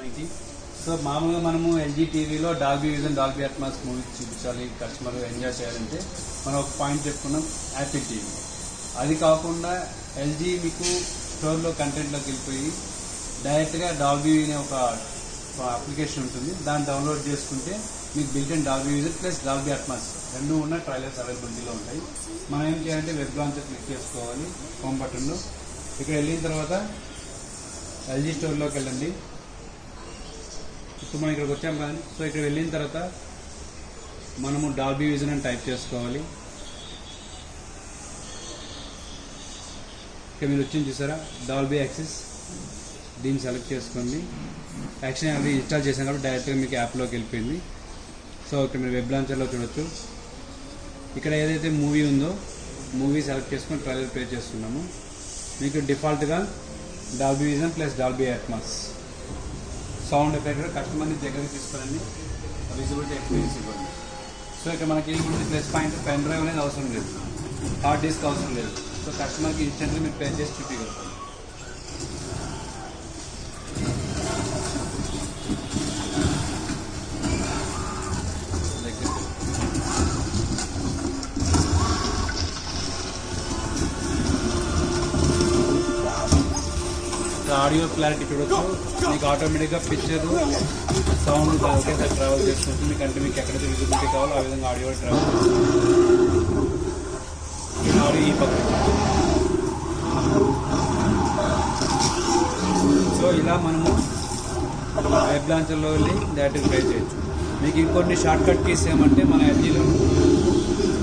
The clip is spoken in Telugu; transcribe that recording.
మనకి. సో మామూలుగా మనము ఎల్జీ టీవీలో Dolby vision Dolby Atmos movies చూపించాలి, కస్టమర్ ఎంజాయ్ చేయాలంటే మనం ఒక పాయింట్ చెప్పుకున్నాం, యాపిల్ టీవీ. అది కాకుండా ఎల్జీ మీకు స్టోర్లో కంటెంట్లోకి వెళ్ళిపోయి డైరెక్ట్గా డాల్బీ అనే ఒక అప్లికేషన్ ఉంటుంది, దాన్ని డౌన్లోడ్ చేసుకుంటే మీకు built-in Dolby vision plus Dolby Atmos రెండు ఉన్న ట్రైలర్స్ అవైలబిలిటీలో ఉంటాయి. మనం ఏం చేయాలంటే వెబ్ లాంచర్ క్లిక్ చేసుకోవాలి హోమ్ బటన్లో. ఇక్కడ వెళ్ళిన తర్వాత ఎల్జీ స్టోర్లోకి వెళ్ళండి. ఇప్పుడు మనం ఇక్కడికి వచ్చాం కానీ, సో ఇక్కడ వెళ్ళిన తర్వాత మనము డాల్బీ విజన్ అని టైప్ చేసుకోవాలి. ఇక్కడ మీరు వచ్చింది చూసారా డాల్బీ యాక్సెస్, దీన్ని సెలెక్ట్ చేసుకోండి. యాక్షన్ అది ఇన్స్టాల్ చేసాం కాబట్టి డైరెక్ట్గా మీకు యాప్లోకి వెళ్ళిపోయింది. సో ఇక్కడ మీరు వెబ్ లాంచర్లో చూడొచ్చు. ఇక్కడ ఏదైతే మూవీ ఉందో మూవీ సెలెక్ట్ చేసుకొని ట్రైలర్ ప్లే చేస్తున్నాము. మీకు డిఫాల్ట్గా Dolby vision plus Dolby Atmos sound effect కస్టమర్ని దగ్గరికి తీసుకురండి, విజిబిలిటీ ఎక్స్పీరియన్స్ ఇవ్వండి. సో ఇక్కడ మనకి ఏముంది ప్లస్ పాయింట్, పెన్ డ్రైవ్ అనేది అవసరం లేదు, హార్డ్ డిస్క్ అవసరం లేదు. సో కస్టమర్కి ఇన్స్టెంట్గా మీరు పే చేసి చూపించగలుగుతారు. ఆడియో క్లారిటీ చూడొచ్చు. మీకు ఆటోమేటిక్గా పిక్చర్ సౌండ్ ఒకేసారి ట్రావెల్ చేసుకుంటుంది. మీకంటే మీకు ఎక్కడైతే విజిబిలిటీ కావాలో ఆ విధంగా ఆడియో ట్రావెల్ చేస్తుంది. ఆడియో ఈ పక్క. సో ఇలా మనము వెబ్ లాంచర్లో వెళ్ళి డైరెక్ట్గా ట్రై చేయొచ్చు. మీకు ఇంకొన్ని షార్ట్ కట్ కీస్ ఏమంటే మన ఎల్జీలో